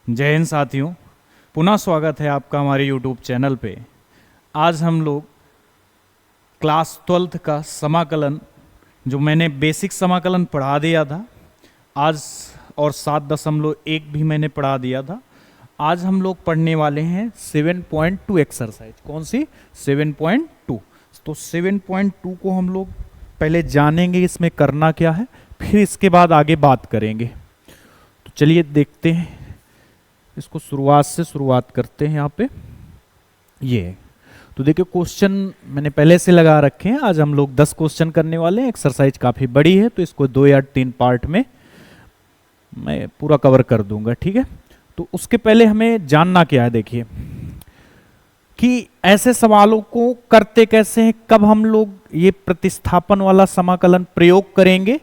जय हिंद साथियों, पुनः स्वागत है आपका हमारे YouTube चैनल पे। आज हम लोग क्लास 12th का समाकलन, जो मैंने बेसिक समाकलन पढ़ा दिया था आज, और 7.1 भी मैंने पढ़ा दिया था। आज हम लोग पढ़ने वाले हैं 7.2 एक्सरसाइज। कौन सी? 7.2। तो 7.2 को हम लोग पहले जानेंगे इसमें करना क्या है, फिर इसके बाद आगे बात करेंगे। तो चलिए देखते हैं, इसको शुरुआत करते हैं। यहाँ पे ये तो देखिए, क्वेश्चन मैंने पहले से लगा रखे हैं। आज हम लोग 10 क्वेश्चन करने वाले हैं। एक्सरसाइज काफ़ी बड़ी है, तो इसको 2 या 3 पार्ट में मैं पूरा कवर कर दूंगा, ठीक है। तो उसके पहले हमें जानना क्या है, देखिए कि ऐसे सवालों को करते कैसे हैं, कब हम लोग ये प्रतिस्थापन वाला समाकलन प्रयोग करेंगे,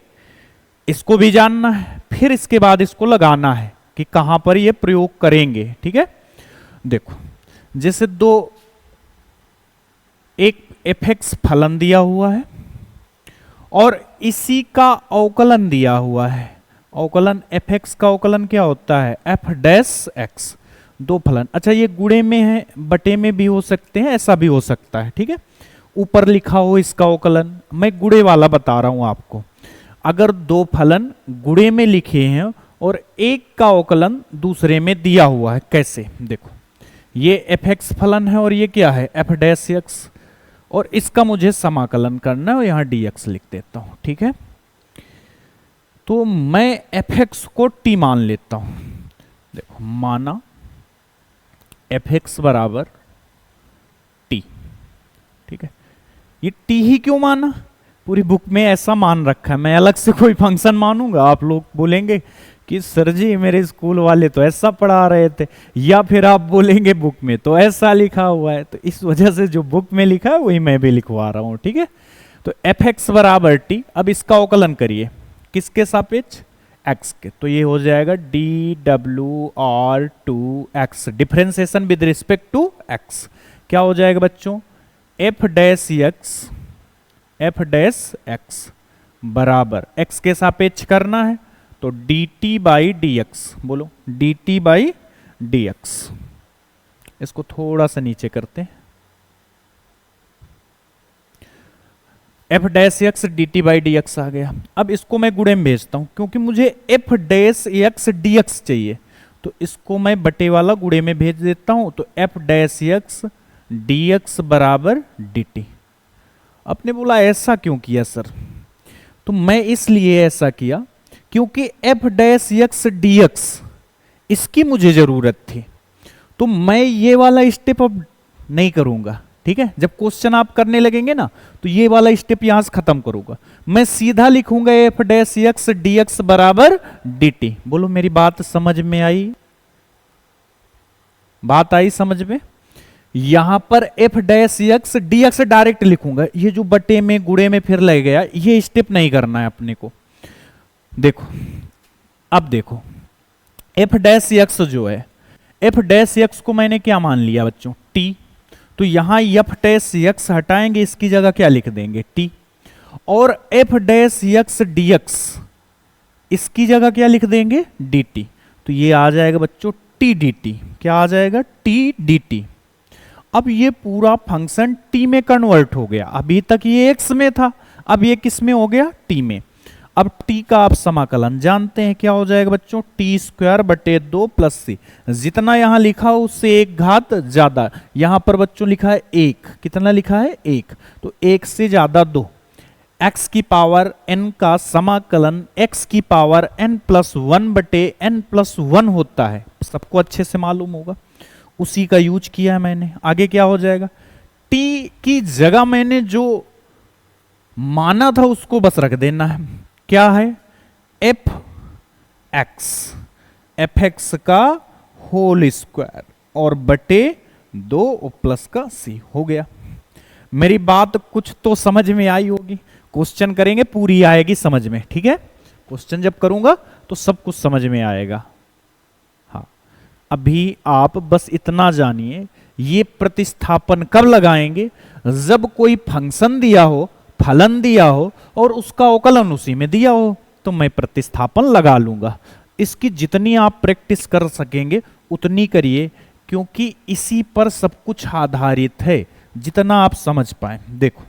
इसको भी जानना है। फिर इसके बाद इसको लगाना है कि कहां पर ये प्रयोग करेंगे, ठीक है। देखो, जैसे एक fx फलन दिया हुआ है और इसी का अवकलन दिया हुआ है। अवकलन fx का अवकलन क्या होता है? f dash x। दो फलन, अच्छा ये गुणे में है, बटे में भी हो सकते हैं, ऐसा भी हो सकता है, ठीक है। ऊपर लिखा हो इसका अवकलन, मैं गुणे वाला बता रहा हूं आपको। अगर दो फलन गुणे में लिखे हैं और एक का अवकलन दूसरे में दिया हुआ है, कैसे? देखो, ये fx फलन है और ये क्या है? f डैश x, और इसका मुझे समाकलन करना है और यहां dx लिख देता हूं, ठीक है। तो मैं fx को t मान लेता हूं। देखो, माना fx बराबर t, ठीक है। ये t ही क्यों माना? पूरी बुक में ऐसा मान रखा है, मैं अलग से कोई फंक्शन मानूंगा? आप लोग बोलेंगे कि सर जी मेरे स्कूल वाले तो ऐसा पढ़ा रहे थे, या फिर आप बोलेंगे बुक में तो ऐसा लिखा हुआ है। तो इस वजह से जो बुक में लिखा है वही मैं भी लिखवा रहा हूं, ठीक है। तो fx बराबर t, अब इसका अवकलन करिए किसके सापेक्ष? x के। तो ये हो जाएगा dw/2x, differentiation with respect to x। क्या हो जाएगा बच्चों? f डैश x बराबर x के सापेक्ष करना है तो dt/dx। बोलो, dt/dx। इसको थोड़ा सा नीचे करते हैं। f डैश x dt/dx आ गया। अब इसको मैं गुणे में भेजता हूं, क्योंकि मुझे f डैश x dx चाहिए, तो इसको मैं बटे वाला गुणे में भेज देता हूं। तो f डैश x dx बराबर dt। आपने बोला ऐसा क्यों किया सर? तो मैं इसलिए ऐसा किया क्योंकि f डैश x dx इसकी मुझे जरूरत थी, तो मैं ये वाला स्टेप अब नहीं करूंगा, ठीक है। जब क्वेश्चन आप करने लगेंगे ना, तो ये वाला स्टेप यहां से खत्म करूंगा। मैं सीधा लिखूंगा f डैश x dx बराबर dt। बोलो, मेरी बात समझ में आई? बात आई समझ में? यहां पर f dash x dx direct लिखूंगा, ये जो बटे में गुणे में फिर लग गया, ये स्टेप नहीं करना है अपने को। देखो, अब देखो, f डैश x जो है, f डैश x को मैंने क्या मान लिया बच्चों? t। तो यहां f डैश x हटाएंगे, इसकी जगह क्या लिख देंगे? t। और f डैश x dx इसकी जगह क्या लिख देंगे? dt। तो ये आ जाएगा बच्चों t dt। क्या आ जाएगा? t dt। अब ये पूरा फंक्शन t में कन्वर्ट हो गया। अभी तक ये x में था, अब ये किस में हो गया? t में। अब t का आप समाकलन जानते हैं, क्या हो जाएगा बच्चों? t² / 2 + c। जितना यहां लिखा हो उससे 1 घात ज्यादा। यहां पर बच्चों लिखा है 1, कितना लिखा है? 1। तो 1 से ज्यादा 2। x की पावर n का समाकलन x की पावर n+1/n+1 होता है, सबको अच्छे से मालूम होगा। उसी का यूज किया है मैंने। आगे क्या हो जाएगा? t की जगह मैंने जो माना था उसको बस रख देना है। क्या है? fx का होल स्क्वायर और बटे 2 प्लस का c हो गया। मेरी बात कुछ तो समझ में आई होगी। क्वेश्चन करेंगे पूरी आएगी समझ में, ठीक है। क्वेश्चन जब करूंगा तो सब कुछ समझ में आएगा। हाँ, अभी आप बस इतना जानिए, ये प्रतिस्थापन कब लगाएंगे? जब कोई फंक्शन दिया हो, फलन दिया हो और उसका अवकलन उसी में दिया हो, तो मैं प्रतिस्थापन लगा लूंगा। इसकी जितनी आप प्रैक्टिस कर सकेंगे उतनी करिए, क्योंकि इसी पर सब कुछ आधारित है, जितना आप समझ पाए। देखो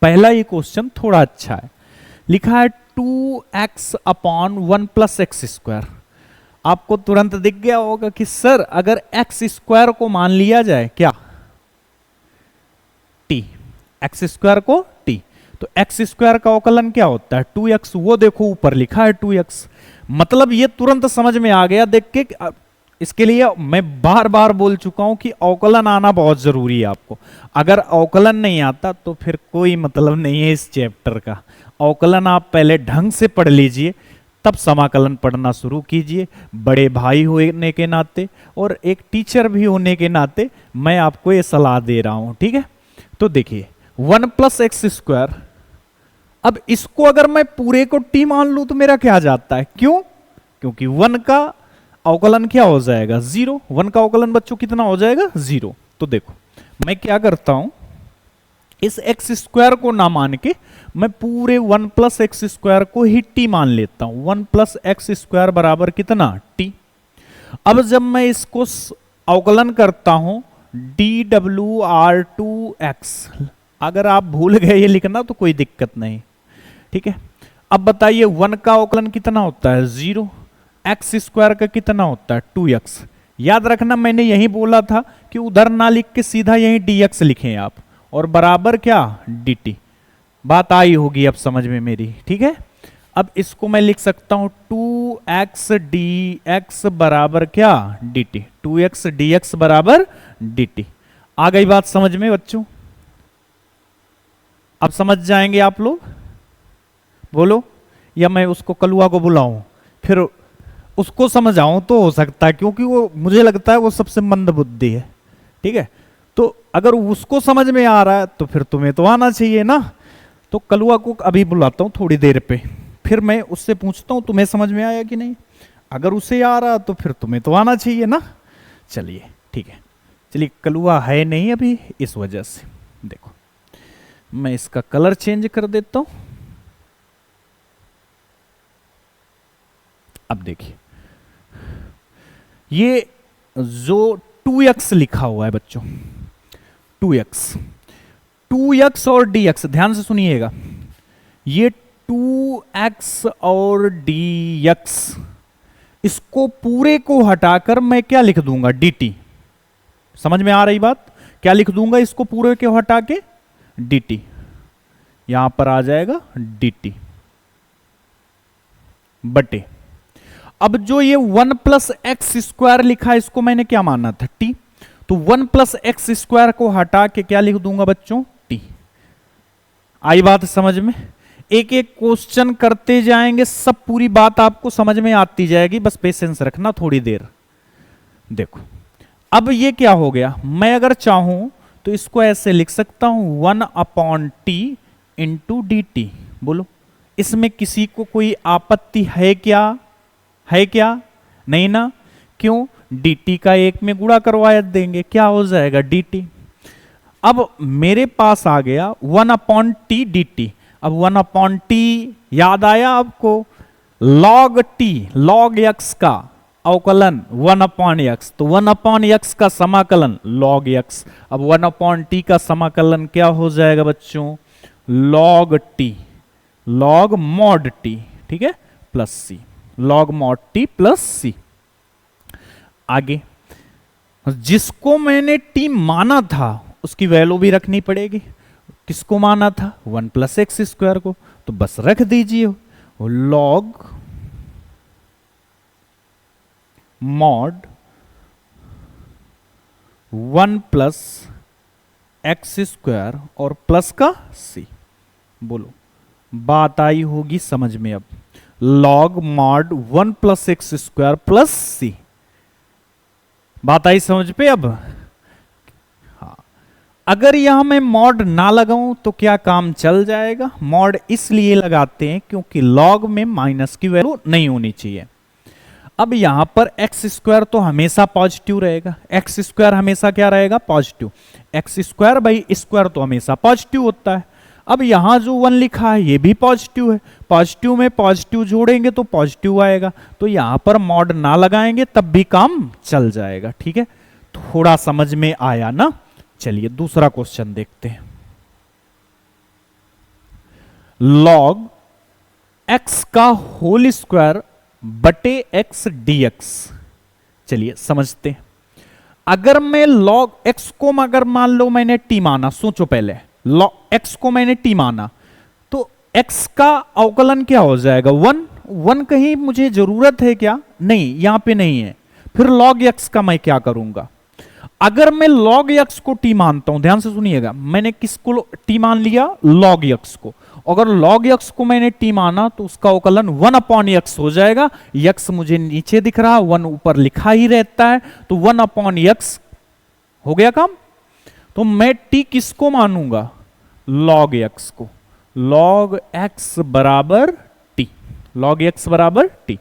पहला ये क्वेश्चन थोड़ा अच्छा है, लिखा है 2x upon 1 plus x square. आपको तुरंत दिख गया होगा कि सर अगर एक्स स्क्वायर को मान लिया जाए क्या, टी, एक्स स्क्वायर को टी, तो एक्स स्क्वायर का अवकलन क्या होता है 2x। वो देखो ऊपर लिखा है 2x, मतलब ये तुरंत समझ में आ गया देख के। इसके लिए मैं बार बार बोल चुका हूं कि अवकलन आना बहुत जरूरी है आपको। अगर अवकलन नहीं आता तो फिर कोई मतलब नहीं है इस चैप्टर का। अवकलन आप पहले ढंग से पढ़ लीजिए, तब समाकलन पढ़ना शुरू कीजिए। बड़े भाई होने के नाते और एक टीचर भी होने के नाते मैं आपको ये सलाह दे रहा हूं, ठीक है। तो देखिए 1 प्लस एक्स स्क्वायर, अब इसको अगर मैं पूरे को टी मान लूं तो मेरा क्या जाता है, क्यों, क्योंकि 1 का अवकलन क्या हो जाएगा 0। 1 का अवकलन बच्चों कितना हो जाएगा 0। तो देखो मैं क्या करता हूं, इस एक्स स्क्वायर को ना मान के मैं पूरे 1 प्लस एक्स स्क्वायर को ही टी मान लेता हूं। 1 प्लस एक्स स्क्वायर बराबर कितना टी। अब जब मैं इसको अवकलन करता हूं dwr2x, अगर आप भूल गए ये लिखना तो कोई दिक्कत नहीं, ठीक है। अब बताइए 1 का अवकलन कितना होता है 0, एक्स स्क्वायर का कितना होता है 2x। याद रखना मैंने यही बोला था कि उधर ना लिख के सीधा यही dx लिखें आप, और बराबर क्या dt। बात आई होगी अब समझ में मेरी, ठीक है। अब इसको मैं लिख सकता हूं 2x dx बराबर क्या dt, 2x dx बराबर dt। आ गई बात समझ में बच्चों, अब समझ जाएंगे आप लोग, बोलो, या मैं उसको कलुआ को बुलाऊं फिर उसको समझाऊं तो हो सकता है, क्योंकि वो मुझे लगता है वो सबसे मंद बुद्धि है, ठीक है। तो अगर उसको समझ में आ रहा है तो फिर तुम्हें तो आना चाहिए ना। तो कलुआ को अभी बुलाता हूं थोड़ी देर पे, फिर मैं उससे पूछता हूं तुम्हें समझ में आया कि नहीं। अगर उसे आ रहा तो फिर तुम्हें तो आना चाहिए ना। चलिए ठीक है, चलिए कलुआ है नहीं अभी, इस वजह से देखो मैं इसका कलर चेंज कर देता हूं। अब देखिए ये जो 2x लिखा हुआ है बच्चों, 2x और dx, ध्यान से सुनिएगा, ये 2x और dx, इसको पूरे को हटाकर मैं क्या लिख दूंगा dt। समझ में आ रही बात, क्या लिख दूंगा इसको पूरे को हटा के dt, यहां पर आ जाएगा dt बटे। अब जो ये 1 प्लस एक्स स्क्वायर लिखा है इसको मैंने क्या माना था t, तो 1 प्लस एक्स स्क्वायर को हटा के क्या लिख दूंगा बच्चों t। आई बात समझ में, एक एक क्वेश्चन करते जाएंगे, सब पूरी बात आपको समझ में आती जाएगी, बस पेशेंस रखना थोड़ी देर। देखो अब ये क्या हो गया, मैं अगर चाहूं तो इसको ऐसे लिख सकता हूं 1 upon T into D T. बोलो इसमें किसी को कोई आपत्ति है क्या, है क्या, नहीं ना, क्यों, dt का एक में गुणा करवा देंगे, क्या हो जाएगा dt। अब मेरे पास आ गया 1 अपॉन टी dt। अब 1 अपॉन टी याद आया आपको, log t, log x का अवकलन 1 अपॉन x, तो 1 अपॉन x का समाकलन log x। अब 1 अपॉन t का समाकलन क्या हो जाएगा बच्चों log t, log mod t, ठीक है, plus c, log mod t plus c। आगे जिसको मैंने t माना था उसकी वैल्यू भी रखनी पड़ेगी। किसको माना था 1 प्लस एक्स स्क्वायर को, तो बस रख दीजिए log mod 1 plus x square और प्लस का c। बोलो बात आई होगी समझ में अब, log mod 1 plus x square plus c। बात आई समझ पे अब। हाँ, अगर यहां मैं मॉड ना लगाऊं तो क्या काम चल जाएगा, मॉड इसलिए लगाते हैं क्योंकि log में माइनस की वैल्यू नहीं होनी चाहिए। अब यहां पर एक्स स्क्वायर तो हमेशा पॉजिटिव रहेगा, एक्स स्क्वायर हमेशा क्या रहेगा positive, x square by square तो हमेशा पॉजिटिव होता है। अब यहां जो 1 लिखा है ये भी पॉजिटिव है, पॉजिटिव में पॉजिटिव जोड़ेंगे तो पॉजिटिव आएगा, तो यहां पर मॉड ना लगाएंगे तब भी काम चल जाएगा। ठीक है, थोड़ा समझ में आया ना। चलिए दूसरा क्वेश्चन देखते हैं। log x का होल स्क्वायर बटे x dx। चलिए समझते हैं। अगर मैं log x को अगर मान लो मैंने t माना, सोचो पहले log x को मैंने t माना, तो x का अवकलन क्या हो जाएगा? 1। 1 कहीं मुझे जरूरत है क्या? नहीं, यहां पे नहीं है। फिर log x का मैं क्या करूंगा? अगर मैं log x को t मानता हूं, ध्यान से सुनिएगा, मैंने किसको t मान लिया? log x को। अगर log x को मैंने t माना तो उसका अवकलन 1/x हो जाएगा। x मुझे नीचे दिख रहा, 1 ऊपर लिखा ही रहता है, तो 1/x हो गया काम। तो मैं t किसको मानूंगा? log x को। log x बराबर t, log x बराबर t।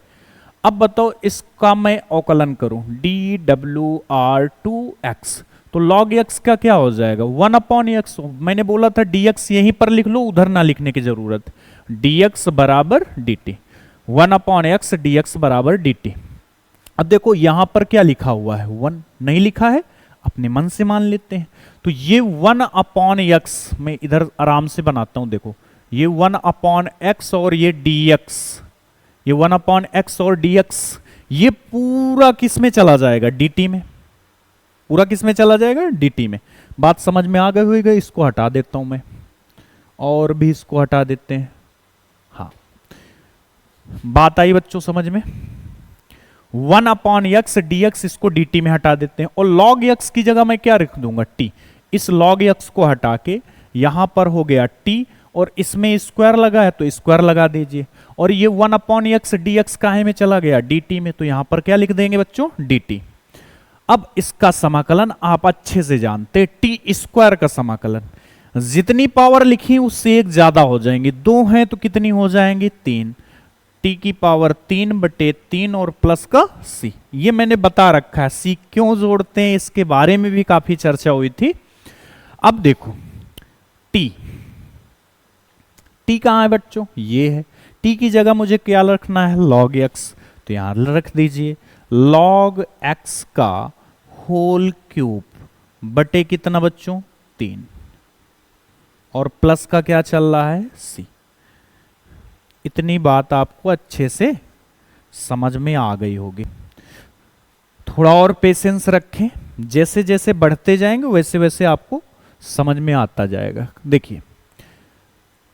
अब बताओ इसका मैं अवकलन करूं, dwr2x, तो log x का क्या हो जाएगा? 1/x। मैंने बोला था dx यहीं पर लिख लो, उधर ना लिखने की जरूरत। dx बराबर dt, 1/x dx बराबर dt। अब देखो यहां पर क्या लिखा हुआ है? 1 नहीं लिखा है, अपने मन से मान लेते हैं। तो ये 1/x मैं इधर आराम से बनाता हूं। देखो ये 1/x और ये dx, ये 1/x और dx, ये पूरा किस में चला जाएगा? dt में। पूरा किस में चला जाएगा? dt में। बात समझ में आ गई होगी? इसको हटा देता हूं मैं, और भी इसको हटा देते हैं। हाँ, बात आई बच्चों समझ में? 1/x dx, इसको dt में हटा देते हैं, और log x की जगह मैं क्या रख दूंगा? t। इस log x को हटा के यहां पर हो गया t, और इसमें स्क्वायर लगा है तो स्क्वायर लगा दीजिए, और ये 1/x dx काहे में चला गया? dt में, तो यहां पर क्या लिख देंगे बच्चों? dt। अब इसका समाकलन आप अच्छे से जानते, टी स्क्वायर का समाकलन, जितनी पावर लिखी उससे एक ज्यादा हो जाएंगी। 2 हैं तो कितनी हो जाएंगी? 3। टी की पावर 3/3 और प्लस का c। ये मैंने बता रखा है, c क्यों जोड़ते हैं इसके बारे में भी काफी चर्चा हुई थी। अब देखो t, t कहां है बच्चों? ये है। t की जगह मुझे क्या रखना है? log x, तो यहां रख दीजिए log x का होल क्यूब बटे कितना बच्चों? 3, और प्लस का क्या चल रहा है? c। इतनी बात आपको अच्छे से समझ में आ गई होगी। थोड़ा और पेशेंस रखें, जैसे जैसे बढ़ते जाएंगे वैसे वैसे आपको समझ में आता जाएगा। देखिए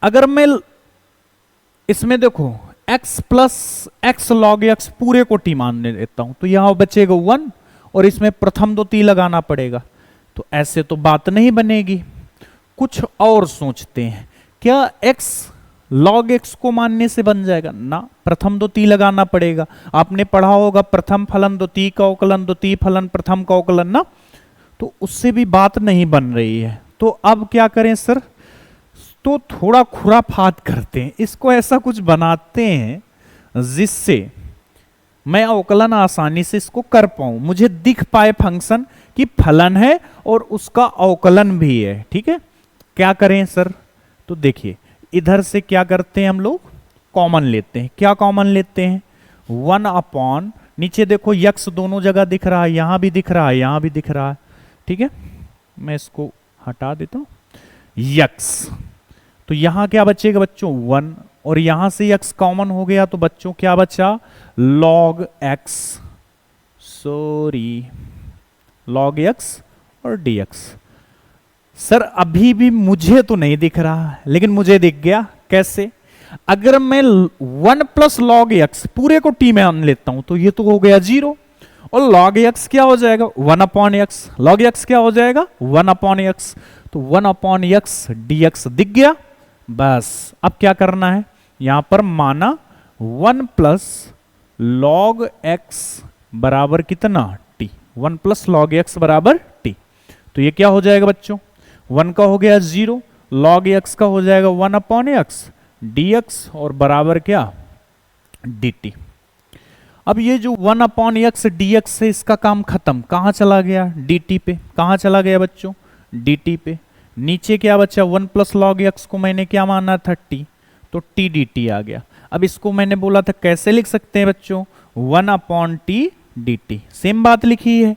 अगर मैं इसमें देखो x plus x log x पूरे को t मान लेता हूं, तो यहां बचेगा 1, और इसमें प्रथम दो t लगाना पड़ेगा, तो ऐसे तो बात नहीं बनेगी। कुछ और सोचते हैं, क्या x log x को मानने से बन जाएगा? ना, प्रथम दो t लगाना पड़ेगा। आपने पढ़ा होगा प्रथम फलन द्वितीय का अवकलन, द्वितीय फलन प्रथम का अवकलन ना, तो उससे भी बात नहीं बन रही है। तो अब क्या करें सर? तो थोड़ा खुराफात करते हैं, इसको ऐसा कुछ बनाते हैं जिससे मैं अवकलन आसानी से इसको कर पाऊं, मुझे दिख पाए फंक्शन की फलन है और उसका अवकलन भी है। ठीक है, क्या करें सर? तो देखिए इधर से क्या करते हैं हम लोग? कॉमन लेते हैं। क्या कॉमन लेते हैं? 1/, नीचे देखो यक्स दोनों जगह दिख रहा है, यहां भी दिख रहा है, यहां भी दिख रहा है। ठीक है, मैं इसको हटा देता हूं, यक्स। तो यहां क्या बचेगा बच्चों? 1, और यहां से x कॉमन हो गया, तो बच्चों क्या बचा? log x, sorry log x और dx। सर अभी भी मुझे तो नहीं दिख रहा, लेकिन मुझे दिख गया। कैसे? अगर मैं 1 प्लस log x पूरे को t में मान लेता हूं तो ये तो हो गया 0, और log x क्या हो जाएगा? 1/x। log x क्या हो जाएगा? 1/x। तो 1/x dx दिख गया। बस अब क्या करना है? यहां पर माना 1 प्लस log x बराबर कितना? t। 1 प्लस log x बराबर t। तो ये क्या हो जाएगा बच्चों? 1 का हो गया 0, log x का हो जाएगा 1/x dx, और बराबर क्या? dt। अब ये जो 1/x dx से इसका काम खत्म, कहां चला गया? dt पे। कहां चला गया बच्चों? dt पे। नीचे क्या बचा, 1 प्लस लॉग एक्स को मैंने क्या माना था, टी, तो टी डी टी आ गया। अब इसको मैंने बोला था कैसे लिख सकते हैं बच्चों, 1 upon T D T, same बात लिखी है।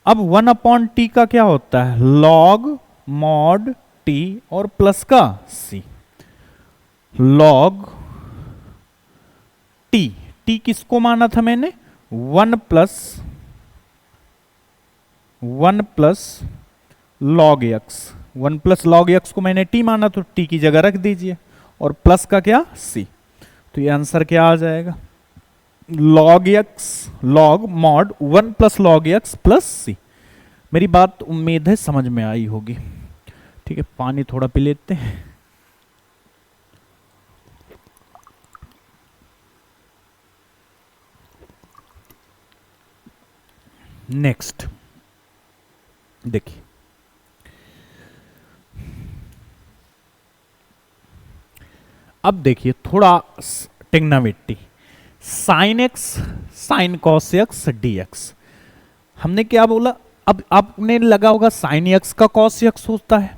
अब 1 अपॉन टी का क्या होता है, लॉग मॉड टी और प्लस का सी, लॉग टी, टी किसको माना था मैंने, 1 plus log x, 1 plus log x को मैंने टी माना तो टी की जगह रख दीजिए, और प्लस का क्या, सी, तो ये आंसर क्या आ जाएगा, log X, log mod 1 plus log X plus C. मेरी बात उम्मीद है समझ में आई होगी। ठीक है, पानी थोड़ा पी लेते हैं। नेक्स्ट देखिए, अब देखिए थोड़ा trigonometry, sine x sine cos x D x, हमने क्या बोला, अब आपने लगा होगा साइन एक्स का कॉस एक्स होता है,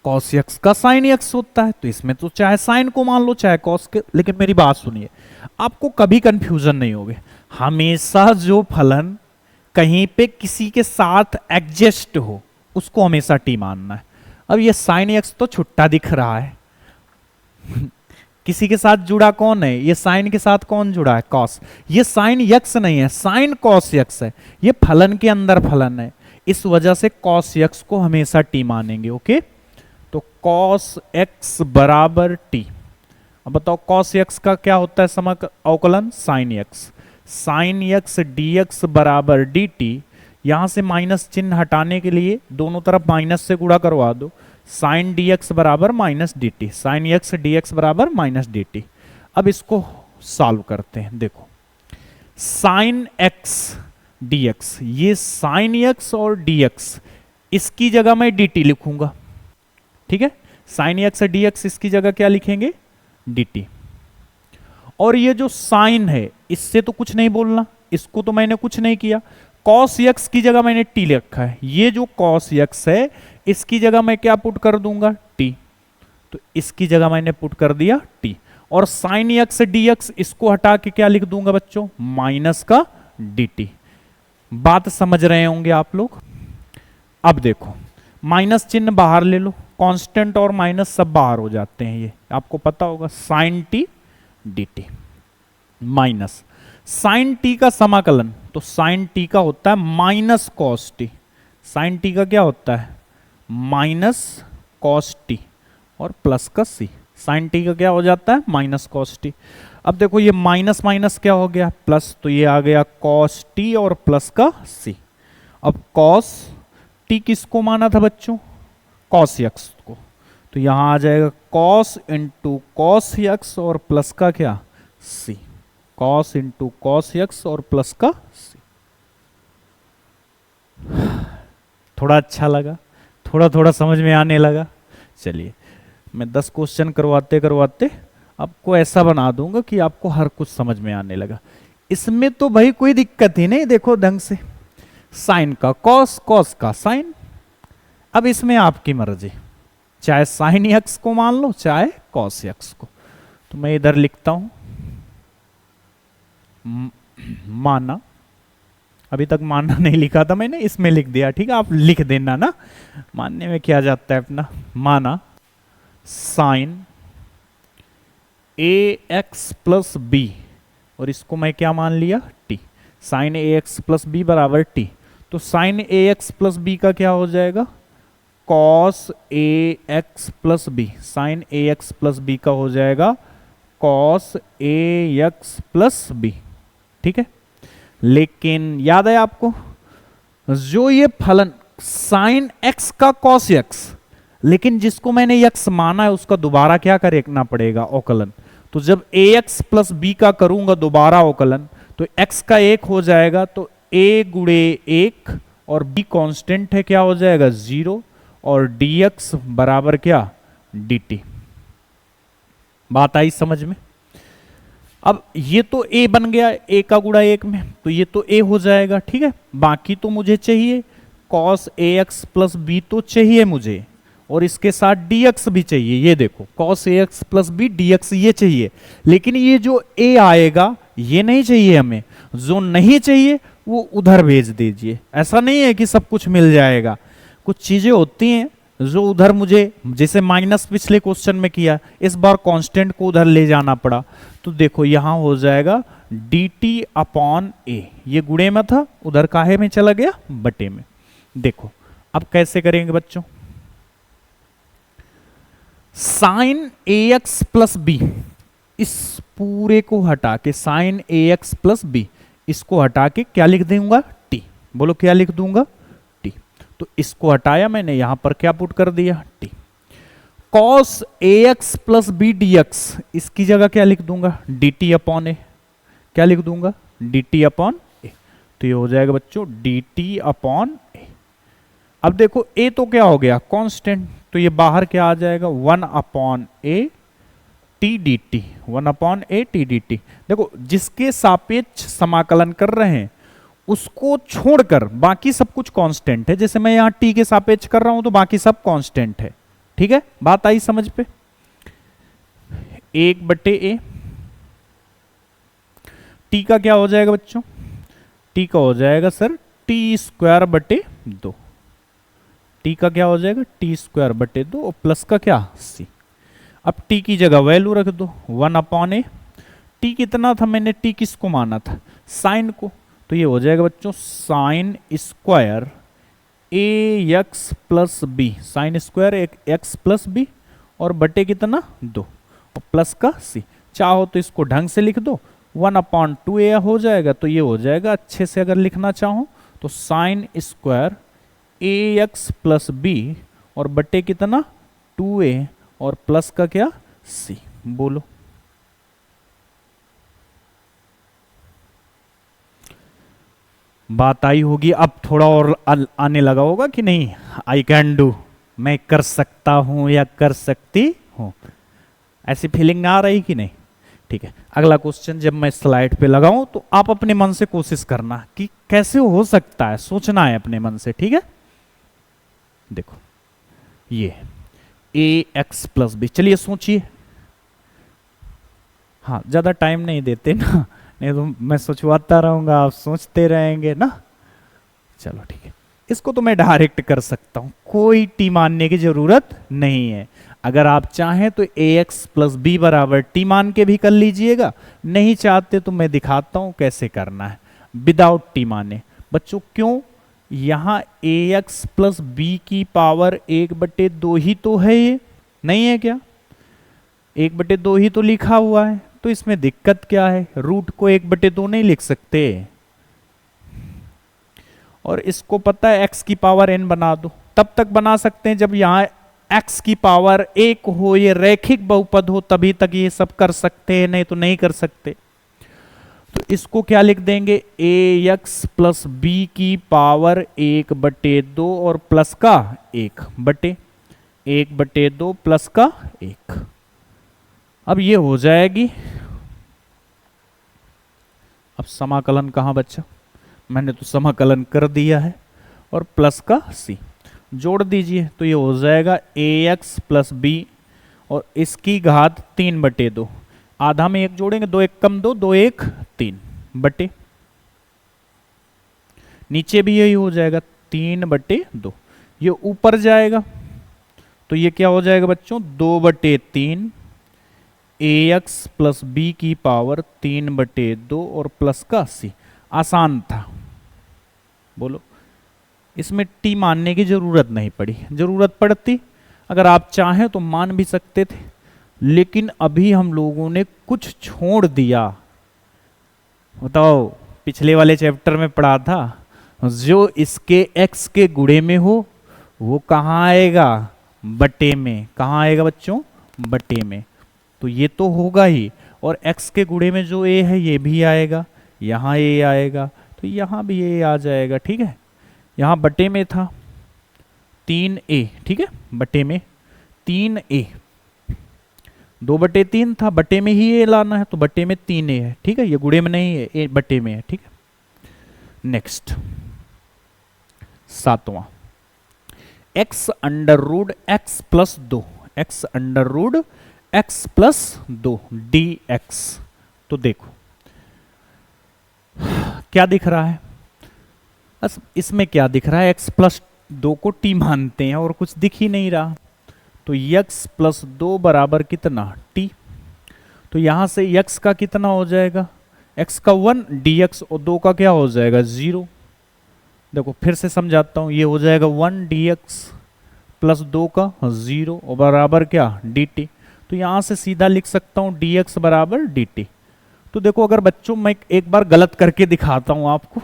कॉस एक्स का साइन एक्स होता है, तो इसमें तो चाहे साइन को मान लो चाहे कॉस के, लेकिन मेरी बात सुनिए, आपको कभी कंफ्यूजन नहीं होगी, हमेशा जो फलन कहीं पे किसी के साथ एडजस्ट हो उसको हमेशा टी मानना है। अब ये साइन एक्स तो छुट्टा दिख रहा है किसी के साथ जुड़ा कौन है, ये साइन के साथ कौन जुड़ा है, कॉस, ये साइन यक्स नहीं है, साइन कॉस यक्स है, ये फलन के अंदर फलन है, इस वजह से कॉस यक्स को हमेशा टी मानेंगे। ओके, तो कॉस एक्स बराबर टी। अब बताओ कॉस एक्स का क्या होता है समक अवकलन, sine x, sine x D x बराबर डी टी, यहां से माइनस चिन्ह हटाने के लिए दोनों तरफ माइनस से गुणा करवा दो, साइन डी एक्स बराबर minus D T, sine x D x बराबर माइनस डी टी। अब इसको सॉल्व करते हैं, देखो साइन एक्स डी एक्स, ये साइन एक्स और डी एक्स, इसकी जगह मैं डी टी लिखूंगा, ठीक है, साइन एक्स डी एक्स इसकी जगह क्या लिखेंगे, डी टी, और ये जो साइन है इससे तो कुछ नहीं बोलना, इसको तो मैंने कुछ नहीं किया, कॉस एक्स की जगह मैंने टी रखा है, ये जो कॉस एक्स है इसकी जगह मैं क्या पुट कर दूंगा, टी, तो इसकी जगह मैंने पुट कर दिया टी, और साइन एक्स डी एक्स इसको हटा के क्या लिख दूंगा बच्चों, माइनस का डी टी। बात समझ रहे होंगे आप लोग। अब देखो माइनस चिन्ह बाहर ले लो, कांस्टेंट और माइनस सब बाहर हो जाते हैं, ये आपको पता होगा, sine T D T minus sine T का समाकलन, तो साइन टी का होता है minus cos T, sine T का क्या होता है माइनस कॉस टी, और प्लस का सी, साइन टी का क्या हो जाता है माइनस कॉस टी। अब देखो ये माइनस माइनस क्या हो गया प्लस, तो ये आ गया कॉस टी और प्लस का सी। अब कॉस टी किसको माना था बच्चों, कॉस एक्स को, तो यहां आ जाएगा कॉस इंटू कॉस एक्स और प्लस का क्या सी, कॉस इंटू कॉस एक्स और प्लस का सी। थोड़ा अच्छा लगा, थोड़ा थोड़ा समझ में आने लगा। चलिए मैं 10 क्वेश्चन करवाते करवाते आपको ऐसा बना दूंगा कि आपको हर कुछ समझ में आने लगा। इसमें तो भाई कोई दिक्कत ही नहीं, देखो ढंग से, साइन का कॉस, कॉस का साइन। अब इसमें आपकी मर्जी, चाहे साइन एक्स को मान लो चाहे कॉस एक्स को। तो मैं इधर लिखता हूं माना, अभी तक मानना नहीं लिखा था मैंने, इसमें लिख दिया, ठीक है, आप लिख देना ना, मानने में क्या जाता है अपना। माना साइन ए एक्स प्लस बी, और इसको मैं क्या मान लिया टी, साइन ए एक्स प्लस बी बराबर टी, तो साइन ए एक्स प्लस बी का क्या हो जाएगा cos A X plus B, sign A X plus B का हो जाएगा cos A X plus B, ठीक है। लेकिन याद है आपको, जो ये फलन साइन एक्स का कॉस एक्स, लेकिन जिसको मैंने एक्स माना है उसका दोबारा क्या करना पड़ेगा अवकलन, तो जब ए एक्स प्लस बी का करूंगा दोबारा अवकलन, तो एक्स का एक हो जाएगा, तो ए गुणे एक और बी कांस्टेंट है, क्या हो जाएगा 0, और dx बराबर क्या dt। बात आई समझ में। अब ये तो a बन गया, a का गुणा 1 में, तो ये तो a हो जाएगा, ठीक है। बाकी तो मुझे चाहिए cos A X plus B तो चाहिए मुझे, और इसके साथ dx भी चाहिए। ये देखो cos ax plus B dx ये चाहिए, लेकिन ये जो a आएगा ये नहीं चाहिए हमें। जो नहीं चाहिए वो उधर भेज दीजिए। ऐसा नहीं है कि सब कुछ मिल जाएगा, कुछ चीजें होती हैं जो उधर मुझे, जैसे माइनस पिछले क्वेश्चन में किया, इस बार कांस्टेंट को उधर ले जाना पड़ा। तो देखो यहां हो जाएगा dt अपॉन a, ये गुणे में था, उधर काहे में चला गया, बटे में। देखो अब कैसे करेंगे बच्चों, साइन ए एक्स प्लस बी, इस पूरे को हटा के साइन ए एक्स प्लस बी, इसको हटा के क्या लिख दूंगा, टी। बोलो क्या लिख दूंगा, टी। तो इसको हटाया मैंने, यहां पर क्या पुट कर दिया, T. Cos A X plus B D X, इसकी जगह क्या लिख दूंगा, डी टी अपॉन ए। क्या लिख दूंगा, डी टी अपॉन ए। तो ये हो जाएगा बच्चों डी टी अपॉन ए। अब देखो ए तो क्या हो गया, कांस्टेंट, तो ये बाहर क्या आ जाएगा, 1 upon A T D T, 1 upon A T D T. देखो जिसके सापेक्ष समाकलन कर रहे हैं उसको छोड़कर बाकी सब कुछ कांस्टेंट है। जैसे मैं यहां टी के सापेक्ष कर रहा हूं तो बाकी सब कांस्टेंट है। ठीक है, बात आई समझ पे। 1 बटे ए, टी का क्या हो जाएगा बच्चों, टी का हो जाएगा सर टी स्क्वायर बटे 2। टी का क्या हो जाएगा, टी स्क्वायर बटे 2 और प्लस का क्या, सी। अब टी की जगह वैल्यू रख दो 1 अपॉन ए। टी कितना था, मैंने टी किसको माना था, साइन को। तो ये हो जाएगा बच्चों sine square A X plus B, sine square X plus B, और बटे कितना 2 और प्लस का सी। चाहो तो इसको ढंग से लिख दो, 1 अपॉन 2 ए हो जाएगा। तो ये हो जाएगा, अच्छे से अगर लिखना चाहो तो sign square A X plus B और बटे कितना 2a और प्लस का क्या, c। बोलो बात आई होगी। अब थोड़ा और आने लगा होगा कि नहीं, आई कैन डू, मैं कर सकता हूं या कर सकती हूं, ऐसी फीलिंग आ रही कि नहीं। ठीक है, अगला क्वेश्चन जब मैं स्लाइड पे लगाऊं तो आप अपने मन से कोशिश करना कि कैसे हो सकता है, सोचना है अपने मन से। ठीक है, देखो ये ए एक्स प्लस बी, चलिए सोचिए। हाँ ज्यादा टाइम नहीं देते ना, नहीं तो मैं सोचवाता रहूंगा, आप सोचते रहेंगे ना। चलो ठीक है, इसको तो मैं डायरेक्ट कर सकता हूं, कोई टी मानने की जरूरत नहीं है। अगर आप चाहें तो ए एक्स प्लस बी बराबर टी मान के भी कर लीजिएगा, नहीं चाहते तो मैं दिखाता हूं कैसे करना है विदाउट टी माने। बच्चों क्यों, यहां ए एक्स प्लस बी की पावर 1/2 ही तो है, ये नहीं है क्या, 1/2 ही तो लिखा हुआ है। तो इसमें दिक्कत क्या है, रूट को 1/2 नहीं लिख सकते। और इसको पता है x की पावर n बना दो, तब तक बना सकते हैं जब यहां x की पावर 1 हो, ये रैखिक बहुपद हो, तभी तक ये सब कर सकते हैं, नहीं तो नहीं कर सकते। तो इसको क्या लिख देंगे, ए एक्स प्लस बी की पावर 1/2 और प्लस का 1/2 प्लस का 1। अब ये हो जाएगी, अब समाकलन कहां बच्चा, मैंने तो समाकलन कर दिया है, और प्लस का सी जोड़ दीजिए। तो ये हो जाएगा ए एक्स प्लस बी और इसकी घात 3/2, आधा में 1 जोड़ेंगे, 2 1 कम 2, 2 1 3 बटे, नीचे भी यही हो जाएगा 3/2। ये ऊपर जाएगा तो ये क्या हो जाएगा बच्चों, 2/3 ए एक्स प्लस बी की पावर 3/2 और प्लस का सी। आसान था, बोलो इसमें टी मानने की जरूरत नहीं पड़ी, जरूरत पड़ती अगर आप चाहें तो मान भी सकते थे, लेकिन अभी हम लोगों ने कुछ छोड़ दिया। बताओ, पिछले वाले चैप्टर में पढ़ा था, जो इसके x के गुणे में हो वो कहाँ आएगा, बटे में। कहाँ आएगा बच्चों, बटे में। तो ये तो होगा ही, और x के गुणे में जो a है ये भी आएगा, यहाँ a आएगा तो यहाँ भी a आ जाएगा। ठीक है, यहाँ बटे में था 3a, ठीक है, बटे में 3a, 2/3 था, बटे में ही a लाना है तो बटे में 3a है। ठीक है, ये गुणे में नहीं है, a बटे में है। ठीक है, नेक्स्ट सातवां, X under root X plus दो, X under root X plus दो डी एक्स। तो देखो क्या दिख रहा है, बस इसमें क्या दिख रहा है, एक्स प्लस दो को टी मानते हैं और कुछ दिख ही नहीं रहा। तो एक्स प्लस दो बराबर कितना, टी। तो यहां से एक्स का कितना हो जाएगा, एक्स का 1 dx और दो का क्या हो जाएगा 0। देखो फिर से समझाता हूं, ये हो जाएगा 1 dx प्लस दो का 0 और बराबर क्या dt। तो यहां से सीधा लिख सकता हूं dx बराबर dt। तो देखो अगर बच्चों मैं एक बार गलत करके दिखाता हूं आपको,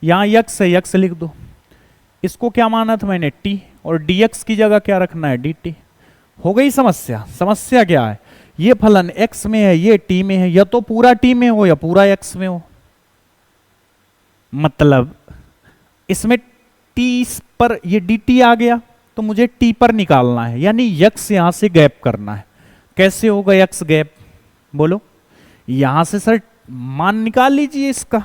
यहां x है, x लिख दो, इसको क्या माना था मैंने t, और dx की जगह क्या रखना है dt। हो गई समस्या। समस्या क्या है, ये फलन x में है, ये t में है, या तो पूरा t में हो या पूरा x में हो। मतलब इसमें t पर ये dt आ गया तो मुझे t पर निकालना है, यानी x यहां से गैप करना है। कैसे होगा x गैप, बोलो। यहां से सर मान निकाल लीजिए इसका।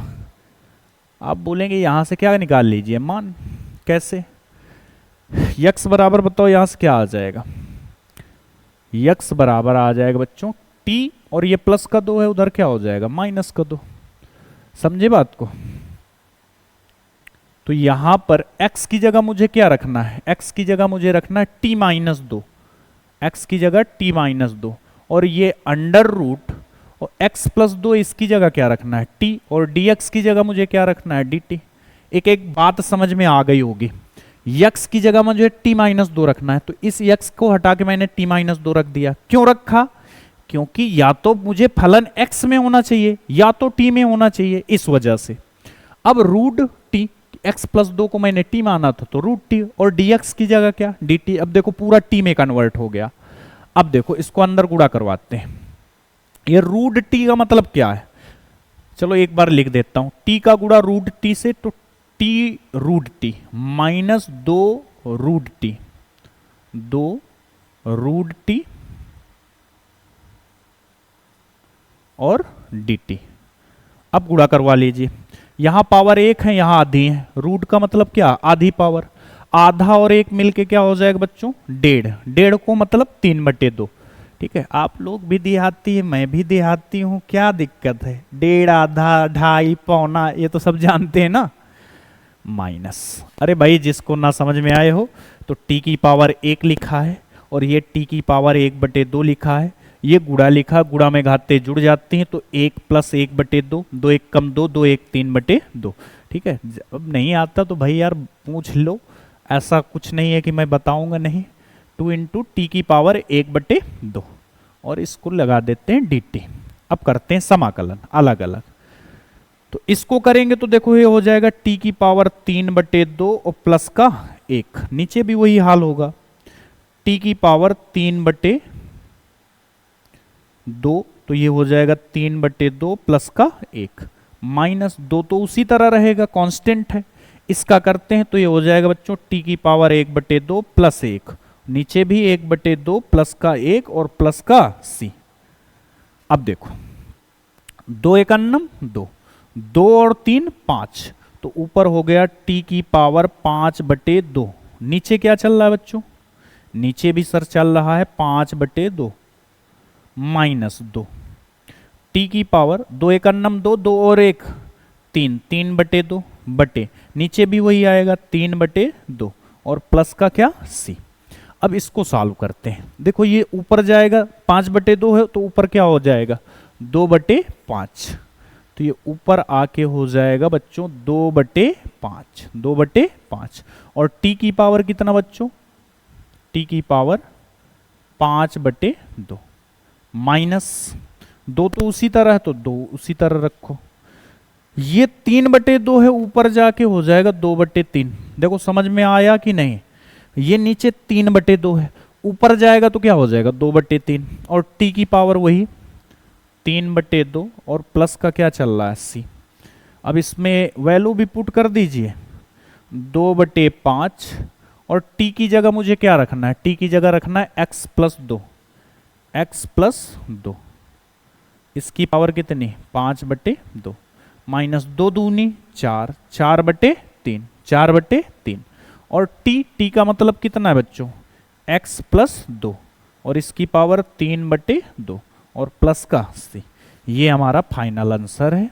आप बोलेंगे यहां से क्या निकाल लीजिए मान, कैसे। x बराबर बताओ यहां से क्या आ जाएगा, x बराबर आ जाएगा बच्चों t, और ये प्लस का दो है उधर क्या हो जाएगा माइनस का दो। समझे बात को। तो यहां पर x की जगह मुझे क्या रखना है, x की जगह मुझे रखना है t माइनस दो, x की जगह t माइनस दो, और ये अंडर रूट और x प्लस दो इसकी जगह क्या रखना है t, और dx की जगह मुझे क्या रखना है dt। एक एक बात समझ में आ गई होगी। x की जगह मुझे t माइनस दो रखना है, तो इस x को हटा के मैंने t माइनस दो रख दिया। क्यों रखा, क्योंकि या तो मुझे फलन x में होना चाहिए या तो t में होना चाहिए, इस वजह से। अब रूट t, x प्लस दो को मैंने t माना था तो रूट t, और dx की जगह क्या dt। अब देखो पूरा t में कन्वर्ट हो गया। अब देखो इसको अंदर गुणा करवाते हैं। ये रूट t का मतलब क्या है, चलो एक बार लिख देता हूं, t का गुणा रूट t से, तो t रूट t माइनस दो रूट t, दो रूट t और dt। अब गुणा करवा लीजिए, यहां पावर एक है यहां आधी है, रूट का मतलब क्या आधी पावर, आधा और एक मिलके क्या हो जाएगा बच्चों डेढ़, डेढ़ को मतलब 3/2। ठीक है, आप लोग भी देहाती है, मैं भी देहाती हूं, क्या दिक्कत है, डेढ़ आधा ढाई पौना ये तो सब जानते हैं ना। माइनस, अरे भाई जिसको ना समझ में आए हो तो t की पावर एक लिखा है और ये t की पावर 1/2 लिखा है, ये गुणा लिखा, गुणा में घाते जुड़ जाती हैं तो 1 + 1/2, 2 1 कम 2, 2 1 3/2। ठीक है, अब नहीं आता तो भाई यार पूछ लो, ऐसा कुछ नहीं है कि मैं बताऊंगा नहीं। 2 × t की पावर 1/2 और इसको लगा देते हैं dt। अब करते हैं समाकलन अलग अलग। तो इसको करेंगे तो देखो ये हो जाएगा t की पावर 3/2 और प्लस का 1, नीचे भी वही हाल होगा, t की पावर 3/2, तो ये हो जाएगा 3/2 प्लस का 1, माइनस 2 तो उसी तरह रहेगा कांस्टेंट है। इसका करते हैं तो ये हो जाएगा बच्चों t की पावर 1/2 प्लस 1, नीचे भी 1/2 प्लस का 1 और प्लस का c। अब देखो 2 × 2, 2 और 3 5, तो ऊपर हो गया t की पावर 5/2, नीचे क्या चल रहा है बच्चों, नीचे भी सर चल रहा है 5/2 माइनस 2, t की पावर 2 × 2, 2 और 1 3, 3/2 बटे, नीचे भी वही आएगा 3/2 और प्लस का क्या c। अब इसको सॉल्व करते हैं, देखो ये ऊपर जाएगा 5/2 है तो ऊपर क्या हो जाएगा 2/5, तो ये ऊपर आके हो जाएगा बच्चों 2/5, 2/5, और t की पावर कितना बच्चों, t की पावर 5/2 माइनस 2 तो उसी तरह है तो 2 उसी तरह रखो, ये 3/2 है ऊपर जाके हो जाएगा 2/3। देखो समझ में आया कि नहीं, ये नीचे 3/2 है ऊपर जाएगा तो क्या हो जाएगा 2/3, और t की पावर वही 3/2 और प्लस का क्या चल रहा है c। अब इसमें वैल्यू भी पुट कर दीजिए 2/5, और t की जगह मुझे क्या रखना है, t की जगह रखना है x + 2, x + 2, इसकी पावर कितनी 5/2, माइनस 2 दूनी 4, 4/3, 4/3, और टी का मतलब कितना है बच्चों, x प्लस 2 और इसकी पावर 3/2 और प्लस का c। ये हमारा फाइनल आंसर है।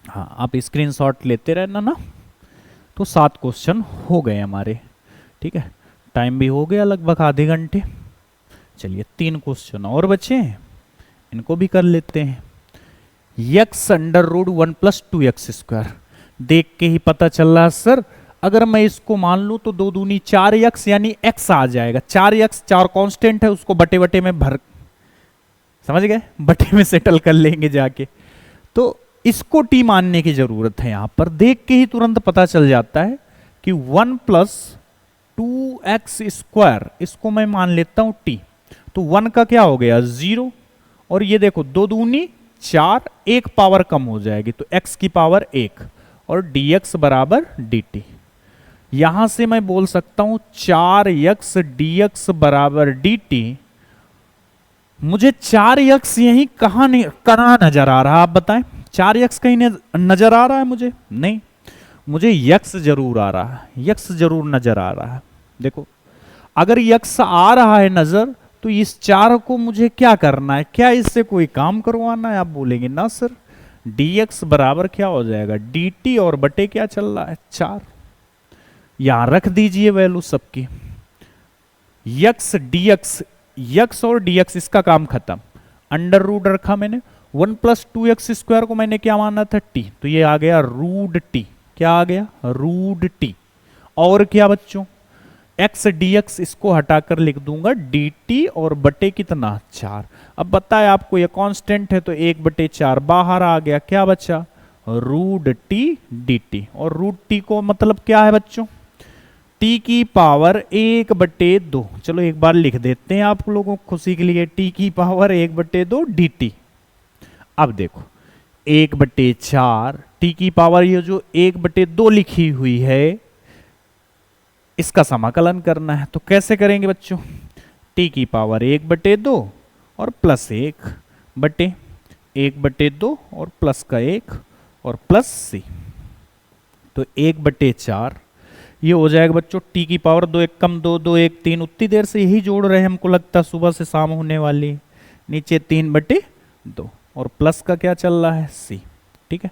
हाँ, आप स्क्रीनशॉट लेते रहना ना। तो 7 क्वेश्चन हो गए हमारे, ठीक है। टाइम भी हो गया लगभग आधे घंटे। चलिए 3 क्वेश्चन और बचे हैं, इनको भी कर लेते हैं। x under root 1 plus 2x²। देख के ही पता चल रहा सर, अगर मैं इसको मान लूं तो 2 दूनी 4x यानी x आ जाएगा। 4x 4 कांस्टेंट है, उसको बटे बटे में भर, समझ गए, बटे में सेटल कर लेंगे जाके। तो इसको t मानने की जरूरत है। यहां पर देख के ही तुरंत पता चल जाता है कि 1 प्लस 2x², इसको मैं मान लेता हूं t। तो 1 का क्या हो गया 0, और ये देखो 2 दूनी 4, एक पावर कम हो जाएगी तो x की पावर 1 और dx बराबर dt। यहां से मैं बोल सकता हूं 4x dx बराबर dt। मुझे 4x यही कहां नजर आ रहा, आप बताएं। 4x कहीं नजर आ रहा है मुझे? नहीं, मुझे x जरूर आ रहा है, x जरूर नजर आ रहा है। देखो अगर x आ रहा है नजर, तो इस 4 को मुझे क्या करना है, क्या इससे कोई काम करवाना है? आप बोलेंगे ना सर, dx बराबर क्या हो जाएगा dt और बटे क्या चल रहा है 4। यहां रख दीजिए वैल्यू सबकी, x dx, x और dx इसका काम खत्म। अंडर रूट रखा मैंने, 1 प्लस 2x² को मैंने क्या माना था t, तो ये आ गया रूट t। क्या आ गया रूट t। और क्या बच्चों, x dx इसको हटाकर लिख दूंगा dt और बटे कितना 4। अब बताए आपको ये कांस्टेंट है तो 1/4 बाहर आ गया, क्या बचा रूट t dt। और रूट t को मतलब क्या है बच्चों, t की पावर 1/2। चलो एक बार लिख देते हैं आप लोगों को खुशी के लिए, t की पावर 1/2 dt। अब देखो 1/4, t की पावर ये जो 1/2 लिखी हुई है, इसका समाकलन करना है। तो कैसे करेंगे बच्चों, t की पावर 1/2 और प्लस 1 बटे 1/2 और प्लस का 1 और प्लस c। तो 1/4 ये हो जाएगा बच्चों t की पावर 2 1 कम 2 2 1 3। उतनी देर से यही जोड़ रहे हैं, हमको लगता है सुबह से शाम होने वाली। नीचे 3/2 और प्लस का क्या चल रहा है c, ठीक है।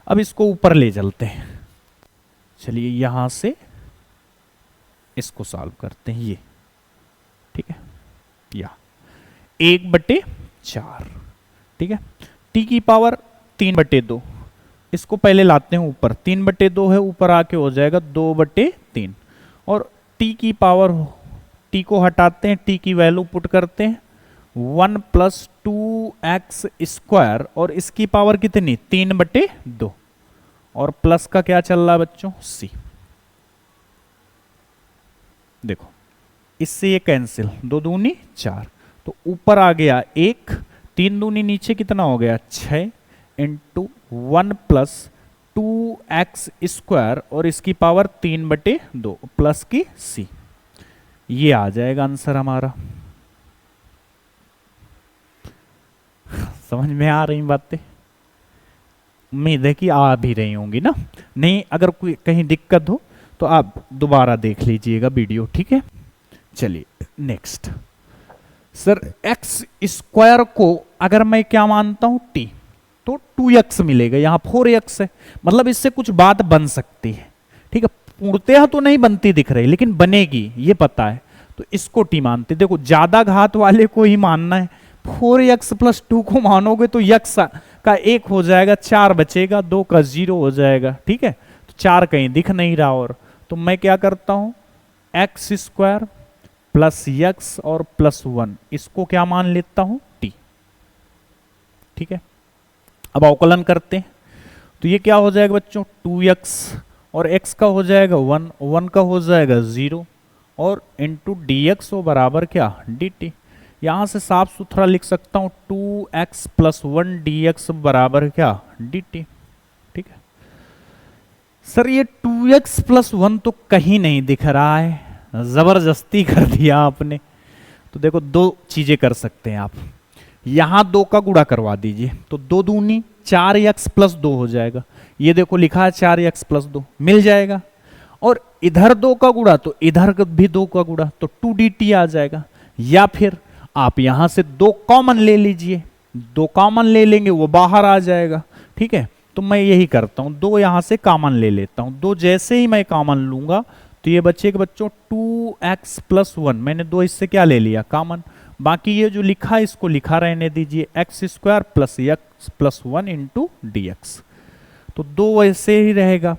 अब इसको ऊपर ले चलते हैं। चलिए यहां से इसको सॉल्व करते हैं, ये ठीक है, या 1/4, ठीक है। t की पावर 3/2, इसको पहले लाते हैं ऊपर, 3/2 है, ऊपर आके हो जाएगा 2/3। और t की पावर, t को हटाते हैं, t की वैल्यू पुट करते हैं 1 प्लस 2x² और इसकी पावर कितनी 3/2 और प्लस का क्या चल रहा है बच्चों c। देखो इससे ये कैंसिल, 2 दूनी 4, तो ऊपर आ गया 1, 3 दूनी नीचे कितना हो गया 6 इंटू 1 प्लस 2x² और इसकी पावर 3/2 प्लस की c। ये आ जाएगा आंसर हमारा। समझ में आ रही बातें? उम्मीद है कि आ भी रही होंगी ना। नहीं, अगर कोई कहीं दिक्कत हो तो आप दोबारा देख लीजिएगा वीडियो, ठीक है। चलिए नेक्स्ट, सर x² को अगर मैं क्या मानता हूं t, तो 2x मिलेगा। यहां 4x है, मतलब इससे कुछ बात बन सकती है, ठीक है। पूर्णतः तो नहीं बनती दिख रही, लेकिन बनेगी ये पता है, तो इसको t मानते। देखो ज्यादा घात वाले को ही मानना है। 4x प्लस 2 को मानोगे तो x का 1 हो जाएगा, 4 बचेगा, 2 का 0 हो जाएगा, ठीक है। तो 4 कहीं दिख नहीं रहा, और तो मैं क्या करता हूं x² प्लस x और प्लस 1, इसको क्या मान लेता हूं t, ठीक है। अब अवकलन करते हैं, तो ये क्या हो जाएगा बच्चों 2x और x का हो जाएगा 1, 1 का हो जाएगा 0 और इंटू dx हो बराबर क्या dt। यहां से साफ सुथरा लिख सकता हूं 2x प्लस 1 dx बराबर क्या dt, ठीक है। सर ये 2x प्लस 1 तो कहीं नहीं दिख रहा है, जबरदस्ती कर दिया आपने। तो देखो 2 चीजें कर सकते हैं आप, यहां 2 का गुणा करवा दीजिए, तो 2 दूनी 4x प्लस 2 हो जाएगा। ये देखो लिखा है 4x प्लस 2, मिल जाएगा। और इधर 2 का गुणा तो इधर भी 2 का गुणा, तो 2dt आ जाएगा। या फिर आप यहां से 2 कॉमन ले लीजिए, 2 कॉमन ले लेंगे वो बाहर आ जाएगा। ठीक है, तो मैं यही करता हूं, 2 यहां से कॉमन ले लेता हूं। 2 जैसे ही मैं कॉमन लूंगा तो ये बचेगा बच्चों 2x प्लस 1, मैंने 2 इससे क्या ले लिया कॉमन। बाकी ये जो लिखा है इसको लिखा रहने दीजिए, x square plus x plus 1 into D X. तो 2 वैसे ही रहेगा,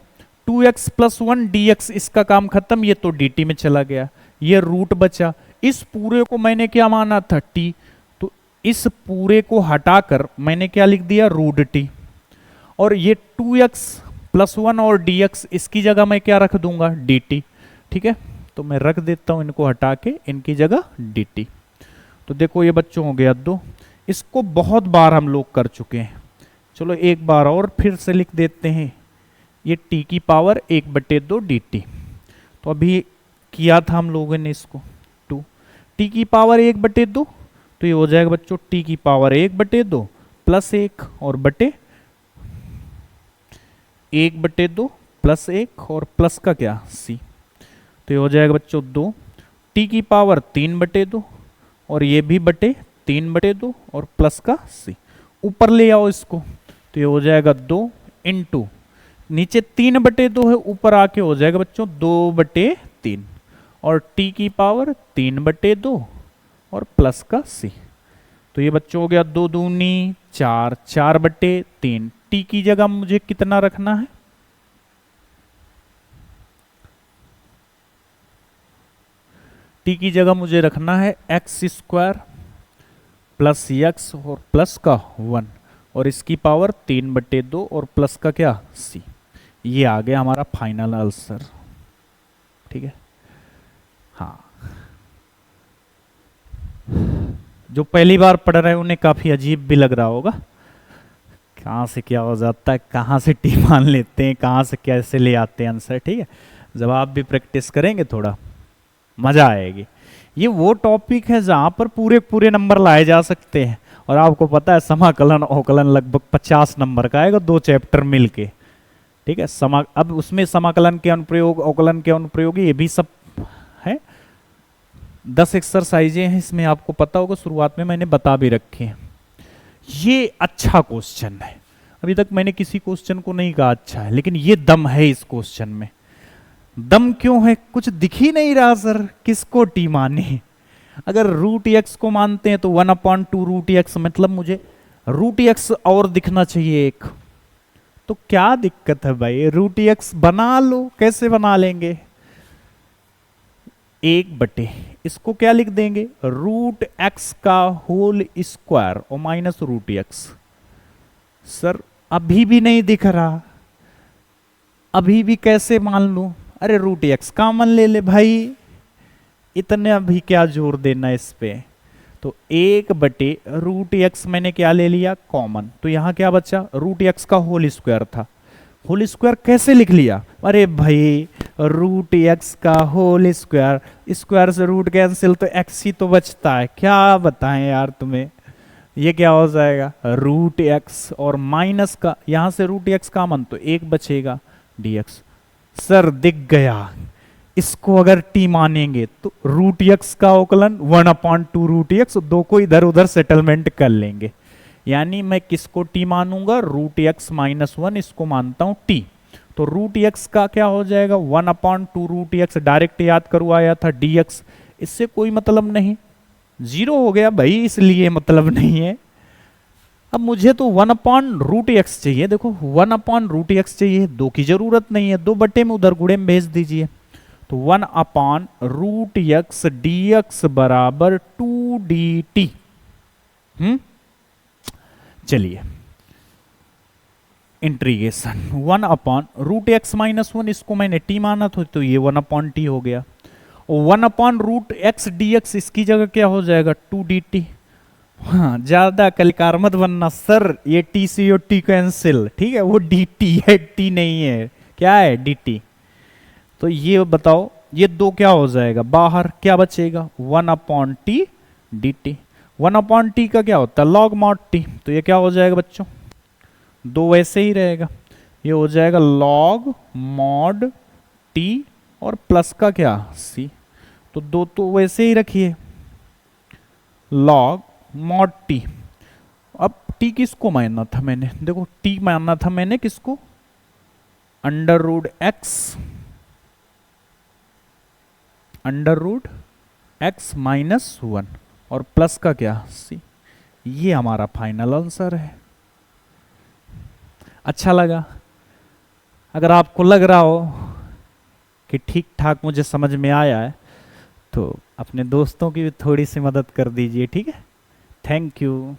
2x प्लस 1 dx, इसका काम खत्म, ये तो dt में चला गया, ये रूट बचा। इस पूरे को मैंने क्या माना था t, तो इस पूरे को हटाकर मैंने क्या लिख दिया रूट t। और ये 2x प्लस 1 और dx, इसकी जगह मैं क्या रख दूंगा dt। ठीक है, तो मैं रख देता हूं इनको हटा के, इनकी जगह dt। तो देखो ये बच्चों हो गया 2। इसको बहुत बार हम लोग कर चुके हैं, चलो एक बार और फिर से लिख देते हैं, ये t की पावर 1/2 dt। तो अभी किया था हम लोगों ने इसको 2, t की पावर 1/2, तो ये हो जाएगा बच्चों t की पावर 1/2 प्लस 1 और बटे 1/2 प्लस 1 और प्लस का क्या c, तो ये हो जाएगा बच्चों 2, t की पावर 3/2 और ये भी बटे 3/2 और प्लस का c। ऊपर ले आओ इसको, तो ये हो जाएगा 2 इंटू नीचे 3/2 है, ऊपर आके हो जाएगा बच्चों 2/3 और t की पावर 3/2 और प्लस का c। तो ये बच्चों हो गया 2 दूनी 4, 4/3। t की जगह मुझे कितना रखना है, t की जगह मुझे रखना है एक्स स्क्वायर प्लस एक्स और प्लस का 1 और इसकी पावर 3/2 और प्लस का क्या c। ये आ गया हमारा फाइनल आंसर। ठीक है, हाँ, जो पहली बार पढ़ रहे हैं उन्हें काफी अजीब भी लग रहा होगा, कहाँ से क्या हो जाता है, कहाँ से टी मान लेते हैं, कहाँ से कैसे ले आते हैं आंसर। ठीक है, जब आप भी प्रैक्टिस करेंगे थोड़ा मजा आएगी। ये वो टॉपिक है जहाँ पर पूरे पूरे नंबर लाए जा सकते हैं, और आपको पता है समाकलन अवकलन लगभग 50 नंबर का आएगा 2 चैप्टर मिलके। ठीक है, अब उसमें समाकलन के अनुप्रयोग, अवकलन के अनुप्रयोग, ये भी सब है। 10 एक्सरसाइजें हैं इसमें, आपको पता होगा शुरुआत में मैंने बता भी रखे हैं। ये अच्छा क्वेश्चन है, अभी तक मैंने किसी क्वेश्चन को नहीं कहा अच्छा है, लेकिन ये दम है इस क्वेश्चन में। दम क्यों है, कुछ दिख ही नहीं रहा सर, किसको टी माने। अगर रूट एक्स को मानते हैं तो 1/2 रूट एक्स, मतलब मुझे रूट एक्स और दिखना चाहिए एक, तो क्या दिक्कत है भाई, रूट एक्स बना लो। कैसे बना लेंगे, 1/, इसको क्या लिख देंगे रूट एक्स का होल स्क्वायर और माइनस रूट एक्स। सर अभी भी नहीं दिख रहा, अभी भी कैसे मान लूं, अरे रूट एक्स कॉमन ले ले भाई, इतने अभी क्या जोर देना इस पे। तो 1/रूट एक्स मैंने क्या ले लिया कॉमन, तो यहां क्या बचा रूट एक्स का होल स्क्वायर था। होल स्क्वायर कैसे लिख लिया, अरे भाई रूट एक्स का होल स्क्वायर, स्क्वायर से रूट कैंसिल तो एक्स ही तो बचता है, क्या बताएं यार तुम्हें। ये क्या हो जाएगा रूट एक्स और माइनस का, यहां से रूट एक्स कॉमन तो 1 बचेगा dx। सर दिख गया, इसको अगर t मानेंगे तो रूट एक्स का अवकलन 1/2 रूट एक्स, 2 को इधर उधर सेटलमेंट कर लेंगे। यानी मैं किसको t मानूंगा, रूट एक्स माइनस 1, इसको मानता हूं t। तो रूट एक्स का क्या हो जाएगा 1/2 रूट एक्स, डायरेक्ट याद करवा आया था dx, इससे कोई मतलब नहीं, 0 हो गया भाई, इसलिए मतलब नहीं है। अब मुझे तो 1/रूट एक्स चाहिए, देखो 1/रूट एक्स चाहिए, 2 की जरूरत नहीं है, 2 बटे में उधर गुणे में भेज दीजिए। तो 1/रूट एक्स dx बराबर 2dt। चलिए इंटीग्रेशन 1/रूट एक्स माइनस 1, इसको मैंने t माना था तो ये 1/t हो गया। और 1/रूट एक्स dx, इसकी जगह क्या हो जाएगा 2dt। हाँ, ज्यादा कलकार मत बनना सर, ये t से और t कैंसिल, ठीक है, वो dt है t नहीं है, क्या है dt। तो ये बताओ ये 2 क्या हो जाएगा बाहर, क्या बचेगा 1/t dt। 1/t का क्या होता है लॉग मॉड t, तो ये क्या हो जाएगा बच्चों 2 वैसे ही रहेगा, ये हो जाएगा लॉग मॉड टी और प्लस का क्या सी, तो दो तो वैसे ही रखिए, लॉग मॉड टी। अब टी किसको मानना था मैंने, देखो टी मानना था मैंने किसको, under root X minus one और प्लस का क्या सी। ये हमारा फाइनल आंसर है। अच्छा लगा? अगर आपको लग रहा हो कि ठीक ठाक मुझे समझ में आया है तो अपने दोस्तों की भी थोड़ी सी मदद कर दीजिए, ठीक है। Thank you.